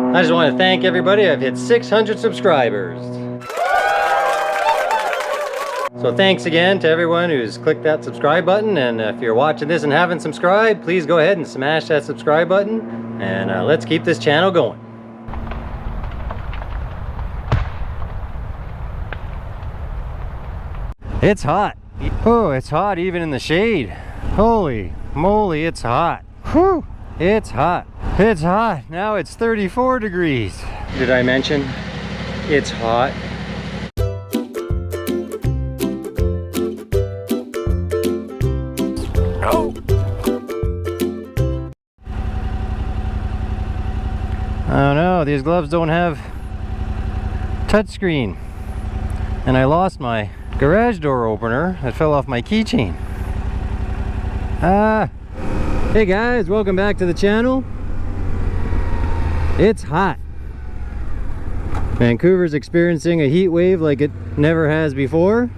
I just want to thank everybody. I've hit 600 subscribers. So thanks again to everyone who's clicked that subscribe button, and if you're watching this and haven't subscribed, please go ahead and smash that subscribe button, and let's keep this channel going. It's hot. Oh, it's hot even in the shade. Holy moly, it's hot. Whew, it's hot. It's hot. Now it's 34 degrees. Did I mention it's hot? Oh. Oh no, these gloves don't have touchscreen. And I lost my garage door opener that fell off my keychain. Hey guys, welcome back to the channel. It's hot. Vancouver's experiencing a heat wave like it never has before.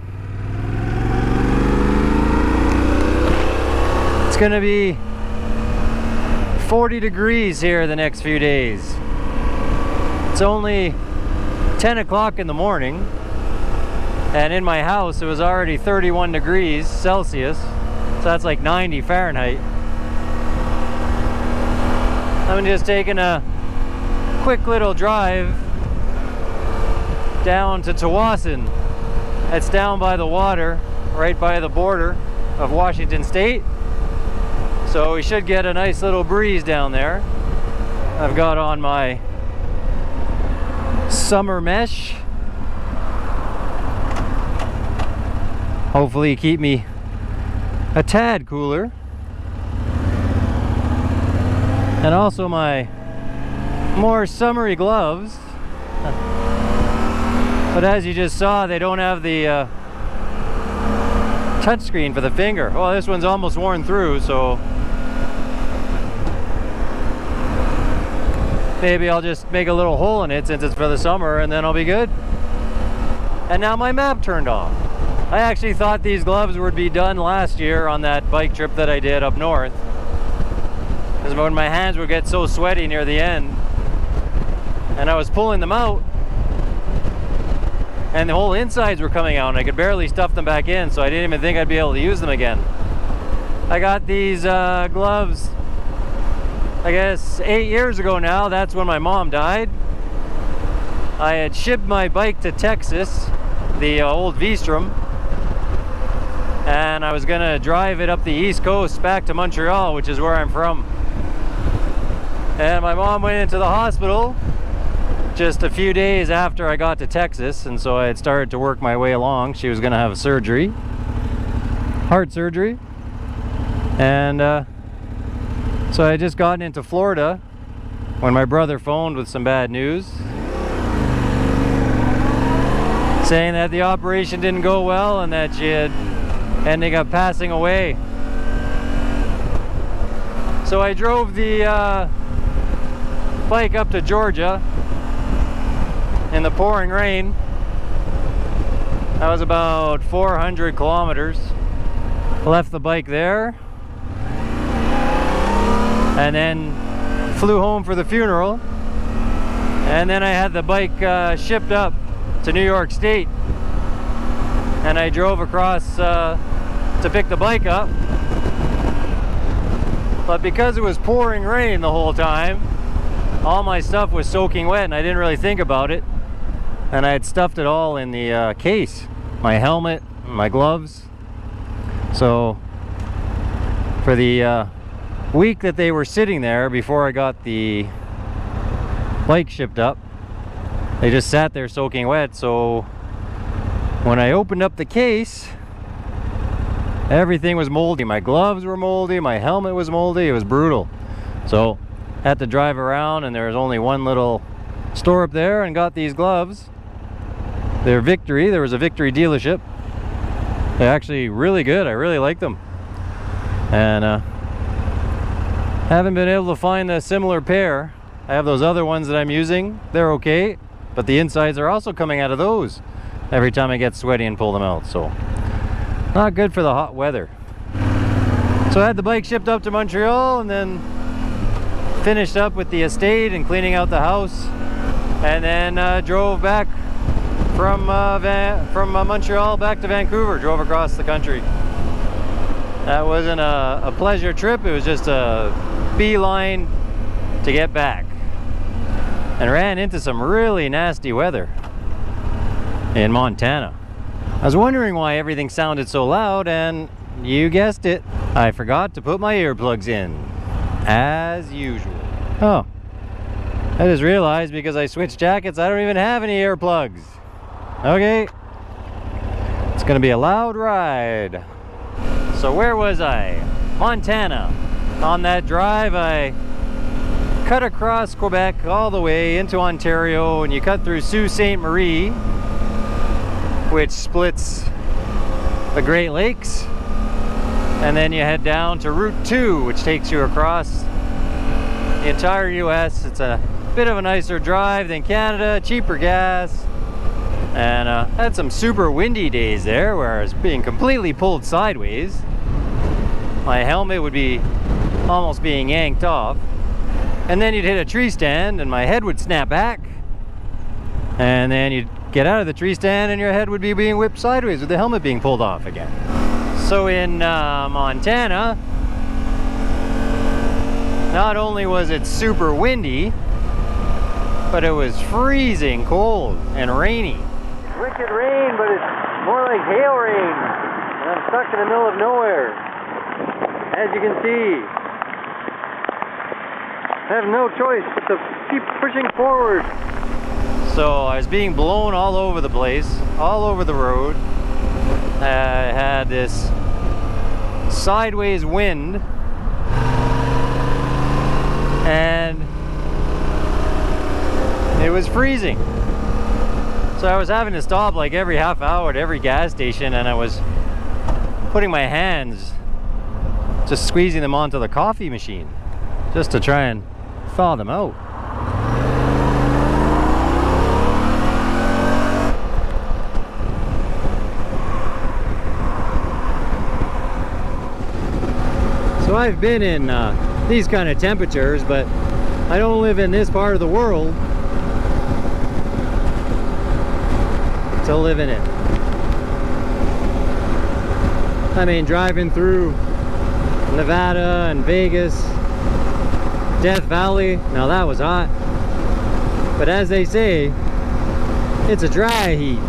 It's gonna be 40 degrees here the next few days. It's only 10 o'clock in the morning, and in my house it was already 31 degrees Celsius, so that's like 90 Fahrenheit. I'm just taking a quick little drive down to Tawasin. It's down by the water, right by the border of Washington State. So we should get a nice little breeze down there. I've got on my summer mesh. Hopefully keep me a tad cooler. And also my more summery gloves. But as you just saw, they don't have the touchscreen for the finger. Well, this one's almost worn through, so maybe I'll just make a little hole in it since it's for the summer, and then I'll be good. And now my map turned off. I actually thought these gloves would be done last year on that bike trip that I did up north, because when my hands would get so sweaty near the end, and I was pulling them out, and the whole insides were coming out, and I could barely stuff them back in, so I didn't even think I'd be able to use them again. I got these gloves, I guess 8 years ago now. That's when my mom died. I had shipped my bike to Texas, the old V-Strom, and I was gonna drive it up the East Coast back to Montreal, which is where I'm from. And my mom went into the hospital just a few days after I got to Texas, and so I had started to work my way along. She was gonna have surgery, heart surgery, and so I had just gotten into Florida when my brother phoned with some bad news, saying that the operation didn't go well and that she had ended up passing away. So I drove the bike up to Georgia in the pouring rain. That was about 400 kilometers. Left the bike there and then flew home for the funeral, and then I had the bike shipped up to New York State, and I drove across to pick the bike up. But because it was pouring rain the whole time, all my stuff was soaking wet, and I didn't really think about it, and I had stuffed it all in the case, my helmet, my gloves. So for the week that they were sitting there before I got the bike shipped up, they just sat there soaking wet. So when I opened up the case, everything was moldy. My gloves were moldy, my helmet was moldy. It was brutal. So I had to drive around, and there was only one little store up there, and got these gloves. They're Victory. There was a Victory dealership. They're actually really good. I really like them. And haven't been able to find a similar pair. I have those other ones that I'm using. They're okay, but the insides are also coming out of those every time I get sweaty and pull them out. So not good for the hot weather. So I had the bike shipped up to Montreal, and then finished up with the estate and cleaning out the house, and then drove back from Montreal back to Vancouver. Drove across the country. That wasn't a pleasure trip. It was just a beeline to get back, and ran into some really nasty weather in Montana. I was wondering why everything sounded so loud, and you guessed it, I forgot to put my earplugs in, as usual. Oh, I just realized because I switched jackets, I don't even have any earplugs. Okay, it's gonna be a loud ride. So where was I? Montana. On that drive, I cut across Quebec all the way into Ontario, and you cut through Sault Ste. Marie, which splits the Great Lakes, and then you head down to Route 2, which takes you across the entire US. It's a bit of a nicer drive than Canada, cheaper gas, and had some super windy days there where I was being completely pulled sideways. My helmet would be almost being yanked off, and then you'd hit a tree stand and my head would snap back, and then you'd get out of the tree stand and your head would be being whipped sideways with the helmet being pulled off again. So in Montana, not only was it super windy, but it was freezing cold and rainy. Wicked rain, but it's more like hail rain. And I'm stuck in the middle of nowhere, as you can see. I have no choice but to keep pushing forward. So I was being blown all over the place, all over the road. I had this sideways wind, and it was freezing. So I was having to stop like every half hour at every gas station, and I was putting my hands, just squeezing them onto the coffee machine, just to try and thaw them out. So I've been in these kind of temperatures, but I don't live in this part of the world to live in it. I mean, driving through Nevada and Vegas, Death Valley, now that was hot. But as they say, it's a dry heat.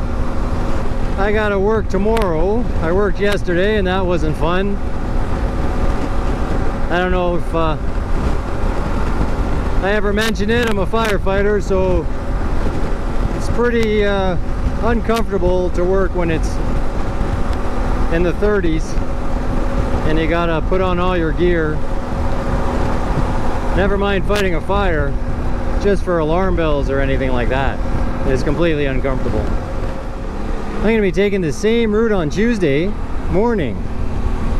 I gotta work tomorrow. I worked yesterday and that wasn't fun. I don't know if I ever mentioned it. I'm a firefighter, so it's pretty uncomfortable to work when it's in the 30s and you gotta put on all your gear. Never mind fighting a fire, just for alarm bells or anything like that. It's completely uncomfortable. I'm gonna be taking the same route on Tuesday morning,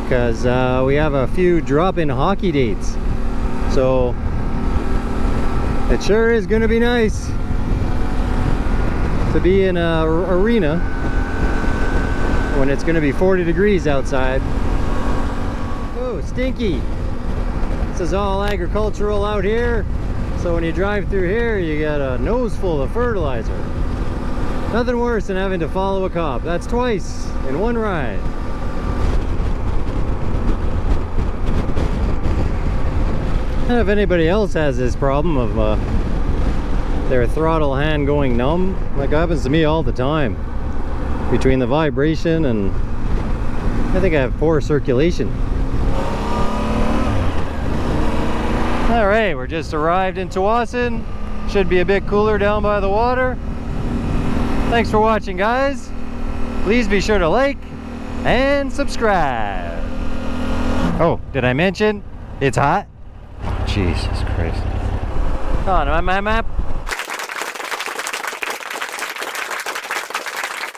because we have a few drop-in hockey dates. So it sure is gonna be nice to be in an arena when it's gonna be 40 degrees outside. Oh, stinky. This is all agricultural out here, so when you drive through here you get a nose full of fertilizer. Nothing worse than having to follow a cop. That's twice in one ride. I don't know if anybody else has this problem of their throttle hand going numb. Like, it happens to me all the time. Between the vibration and I think I have poor circulation. Alright, we're just arrived in Tsawwassen. Should be a bit cooler down by the water. Thanks for watching, guys. Please be sure to like and subscribe. Oh, did I mention it's hot? Jesus Christ. Oh, no, my map.